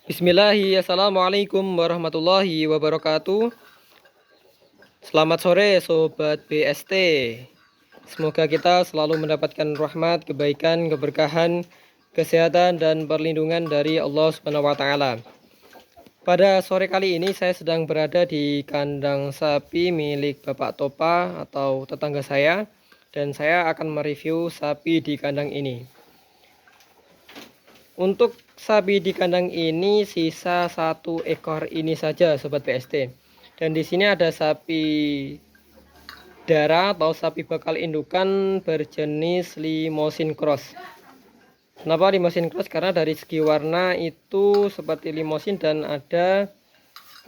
Bismillahirrahmanirrahim. Assalamualaikum warahmatullahi wabarakatuh. Selamat sore Sobat BST. Semoga kita selalu mendapatkan rahmat, kebaikan, keberkahan, kesehatan, dan perlindungan dari Allah Subhanahu wa Ta'ala. Pada sore kali ini saya sedang berada di kandang sapi milik Bapak Topa atau tetangga saya, dan saya akan mereview sapi di kandang ini. Untuk sapi di kandang ini sisa 1 ekor ini saja Sobat BST. Dan di sini ada sapi darah atau sapi bakal indukan berjenis Limousin Cross. Kenapa Limousin Cross? Karena dari segi warna itu seperti Limousin dan ada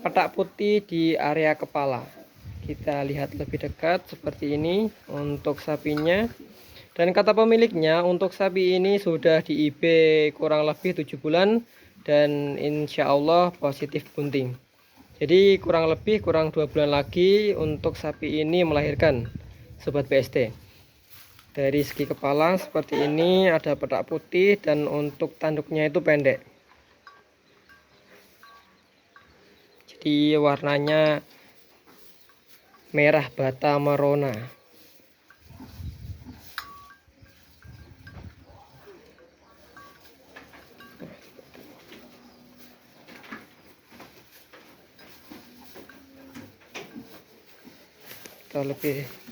petak putih di area kepala. Kita lihat lebih dekat seperti ini untuk sapinya. Dan kata pemiliknya untuk sapi ini sudah di IB kurang lebih 7 bulan dan insya Allah positif bunting. Jadi kurang 2 bulan lagi untuk sapi ini melahirkan Sobat BST. Dari segi kepala seperti ini ada petak putih dan untuk tanduknya itu pendek. Jadi warnanya merah bata merona.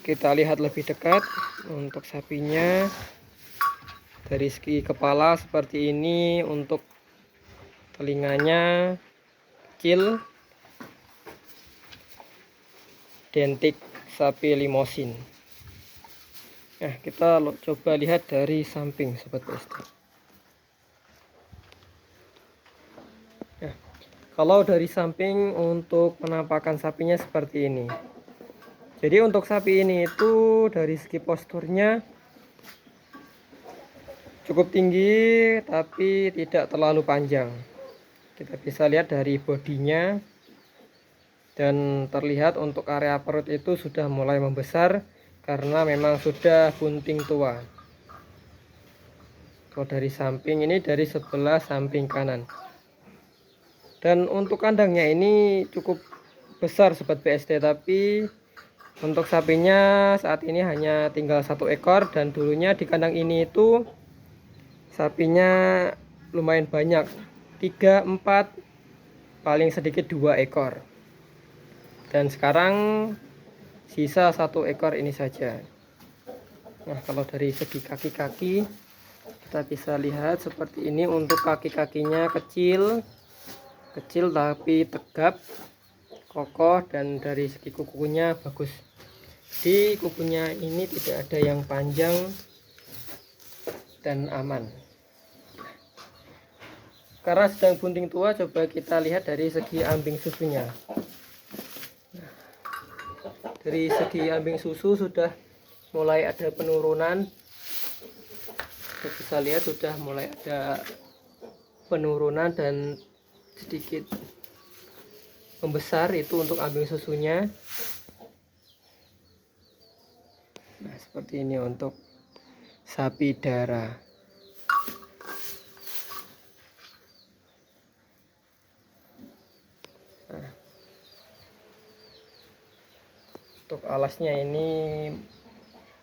Kita lihat lebih dekat untuk sapinya. Dari segi kepala seperti ini, untuk telinganya kecil, identik sapi Limousin. Nah, kita coba lihat dari samping Sobat BST. Nah, kalau dari samping untuk penampakan sapinya seperti ini. Jadi untuk sapi ini itu dari segi posturnya cukup tinggi tapi tidak terlalu panjang. Kita bisa lihat dari bodinya dan terlihat untuk area perut itu sudah mulai membesar karena memang sudah bunting tua. Kalau dari samping ini dari sebelah samping kanan. Dan untuk kandangnya ini cukup besar Sobat BST, tapi untuk sapinya saat ini hanya tinggal 1 ekor dan dulunya di kandang ini itu sapinya lumayan banyak, 3, 4, paling sedikit 2 ekor. Dan sekarang sisa 1 ekor ini saja. Nah, kalau dari segi kaki-kaki kita bisa lihat seperti ini. Untuk kaki-kakinya kecil tapi tegap, kokoh, dan dari segi kukunya bagus. Di kukunya ini tidak ada yang panjang dan aman. Karena sedang bunting tua, coba kita lihat dari segi ambing susunya. Dari segi ambing susu sudah mulai ada penurunan. Kita bisa lihat sudah mulai ada penurunan dan sedikit membesar itu untuk ambing susunya. Nah, seperti ini untuk sapi darah. Nah, untuk alasnya ini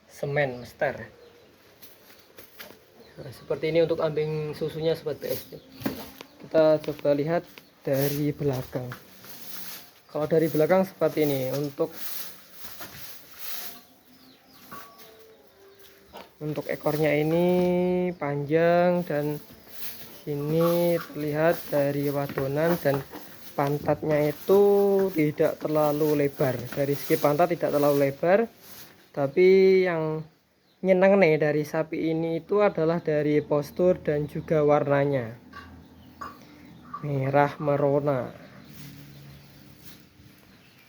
semen mester. Nah, seperti ini untuk ambing susunya Sobat BST. Kita coba lihat dari belakang. Kalau dari belakang seperti ini. Untuk ekornya ini panjang dan sini terlihat dari wadonan dan pantatnya itu tidak terlalu lebar. Dari segi pantat tidak terlalu lebar, tapi yang nyeneng nih dari sapi ini itu adalah dari postur dan juga warnanya merah merona.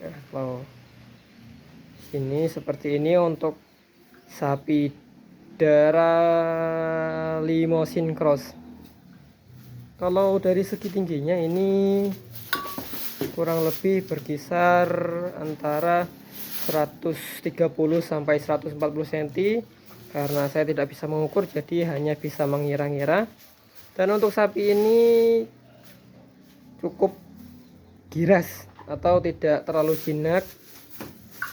Nah, kalau sini seperti ini untuk sapi darah Limousin Cross. Kalau dari segi tingginya ini kurang lebih berkisar antara 130 sampai 140 cm. Karena saya tidak bisa mengukur, jadi hanya bisa mengira-ngira. Dan untuk sapi ini cukup giras atau tidak terlalu jinak,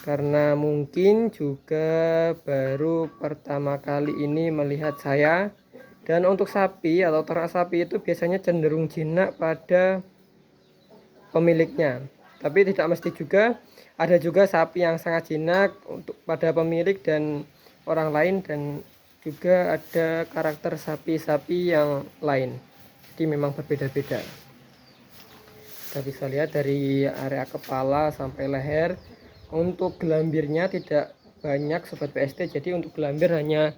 karena mungkin juga baru pertama kali ini melihat saya. Dan untuk sapi atau ternak sapi itu biasanya cenderung jinak pada pemiliknya, tapi tidak mesti juga. Ada juga sapi yang sangat jinak untuk pada pemilik dan orang lain, dan juga ada karakter sapi-sapi yang lain, jadi memang berbeda-beda. Kita bisa lihat dari area kepala sampai leher. Untuk gelambirnya tidak banyak sobat PST, jadi untuk gelambir hanya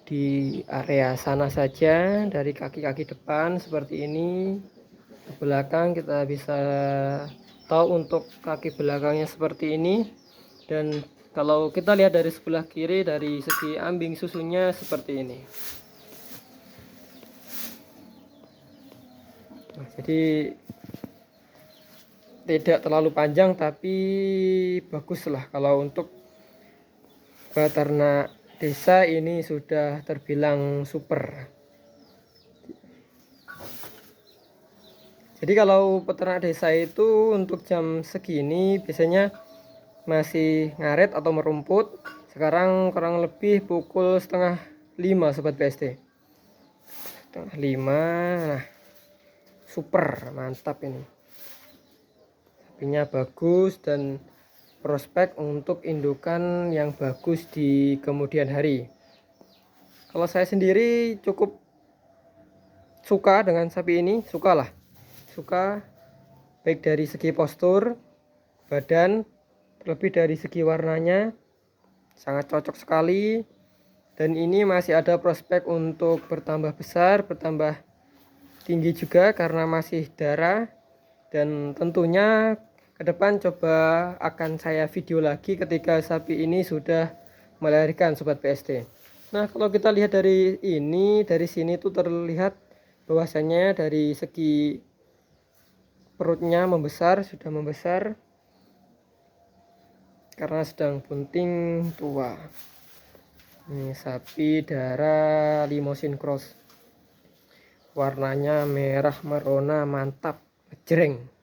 di area sana saja, dari kaki-kaki depan seperti ini. Ke belakang kita bisa tahu untuk kaki belakangnya seperti ini, dan kalau kita lihat dari sebelah kiri dari segi ambing susunya seperti ini. Nah, jadi tidak terlalu panjang tapi baguslah. Kalau untuk peternak desa ini sudah terbilang super. Jadi kalau peternak desa itu untuk jam segini biasanya masih ngaret atau merumput. Sekarang kurang lebih pukul setengah 5 sobat PST. Setengah 5. Nah, super mantap ini. Sapinya bagus dan prospek untuk indukan yang bagus di kemudian hari. Kalau saya sendiri cukup suka dengan sapi ini, suka baik dari segi postur, badan, terlebih dari segi warnanya sangat cocok sekali. Dan ini masih ada prospek untuk bertambah besar, bertambah tinggi juga karena masih darah. Dan tentunya ke depan coba akan saya video lagi ketika sapi ini sudah melahirkan sobat PST. Nah, kalau kita lihat dari ini, dari sini tuh terlihat bahwasanya dari segi perutnya sudah membesar karena sedang bunting tua. Ini sapi darah Limousin Cross, warnanya merah merona mantap, jreng.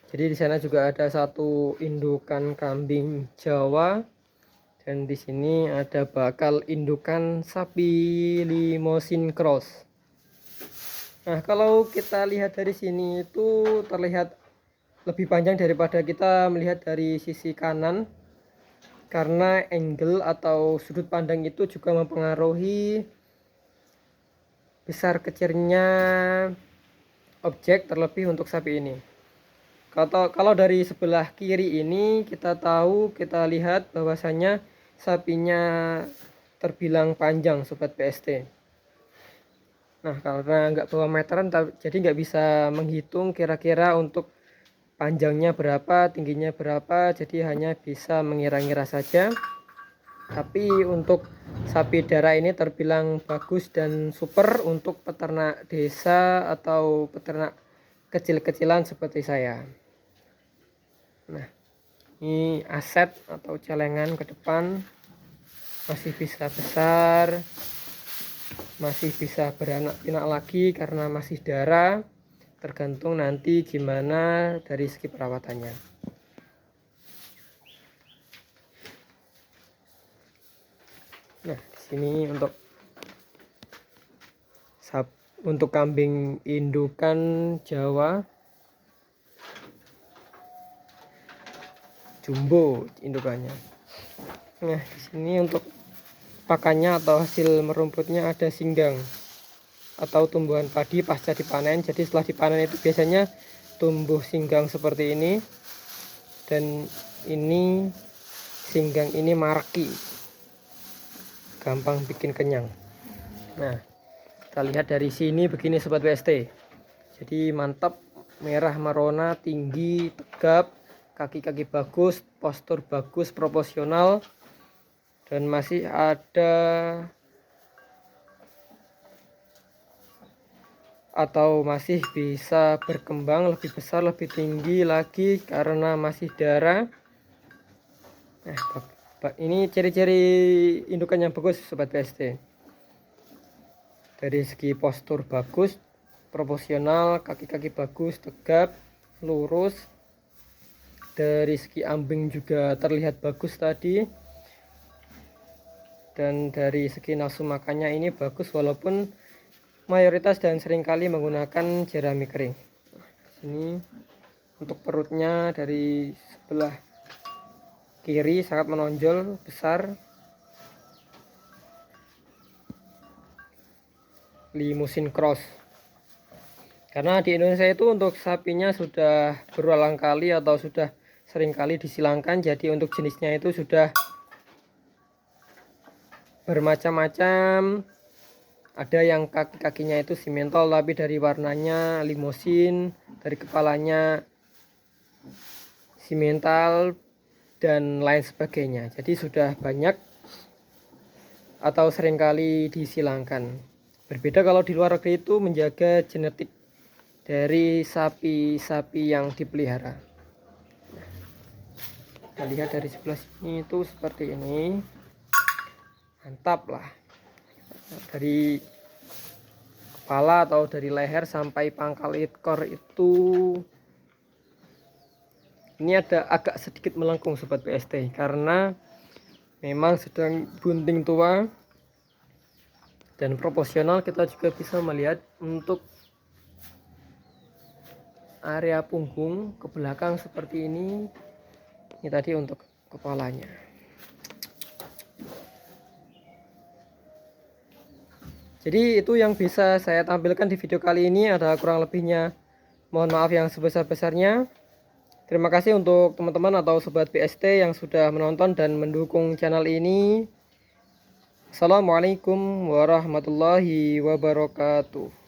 Jadi di sana juga ada satu indukan kambing Jawa, dan di sini ada bakal indukan sapi Limousin Cross. Nah, kalau kita lihat dari sini itu terlihat lebih panjang daripada kita melihat dari sisi kanan, karena angle atau sudut pandang itu juga mempengaruhi besar kecilnya objek, terlebih untuk sapi ini. Kalau dari sebelah kiri ini kita lihat bahwasanya sapinya terbilang panjang sobat PST. Nah, karena nggak bawa meteran jadi nggak bisa menghitung kira-kira untuk panjangnya berapa, tingginya berapa, jadi hanya bisa mengira-ngira saja. Tapi untuk sapi darah ini terbilang bagus dan super untuk peternak desa atau peternak kecil-kecilan seperti saya. Nah, ini aset atau celengan ke depan masih bisa besar, masih bisa beranak pinak lagi karena masih darah, tergantung nanti gimana dari segi perawatannya. Nah, di sini untuk kambing indukan Jawa jumbo indukannya. Nah, di sini untuk pakannya atau hasil merumputnya ada singgang atau tumbuhan padi pasca dipanen. Jadi setelah dipanen itu biasanya tumbuh singgang seperti ini, dan ini singgang ini marki, gampang bikin kenyang. Nah, kita lihat dari sini begini sobat PST. Jadi mantap, merah merona, tinggi, tegap, kaki-kaki bagus, postur bagus, proporsional, dan masih ada atau masih bisa berkembang lebih besar, lebih tinggi lagi karena masih darah. Nah, ini ciri-ciri indukan yang bagus sobat BST. Dari segi postur bagus, proporsional, kaki-kaki bagus, tegap, lurus. Dari segi ambing juga terlihat bagus tadi. Dan dari segi nafsu makannya ini bagus walaupun mayoritas dan seringkali menggunakan jerami kering. Ini untuk perutnya dari sebelah kiri sangat menonjol besar, Limousin Cross. Karena di Indonesia itu untuk sapinya sudah berulang kali atau sudah sering kali disilangkan, jadi untuk jenisnya itu sudah bermacam-macam. Ada yang kaki-kakinya itu simentol tapi dari warnanya Limousin, dari kepalanya simental dan lain sebagainya. Jadi sudah banyak atau seringkali disilangkan. Berbeda kalau di luar negeri itu menjaga genetik dari sapi-sapi yang dipelihara. Kita lihat dari sebelah sini itu seperti ini. Mantap lah. Dari kepala atau dari leher sampai pangkal ekor itu ini ada agak sedikit melengkung sobat BST karena memang sedang bunting tua. Dan proporsional kita juga bisa melihat untuk area punggung ke belakang seperti ini. Ini tadi untuk kepalanya. Jadi itu yang bisa saya tampilkan di video kali ini. Ada kurang lebihnya, mohon maaf yang sebesar-besarnya. Terima kasih untuk teman-teman atau sobat BST yang sudah menonton dan mendukung channel ini. Assalamualaikum warahmatullahi wabarakatuh.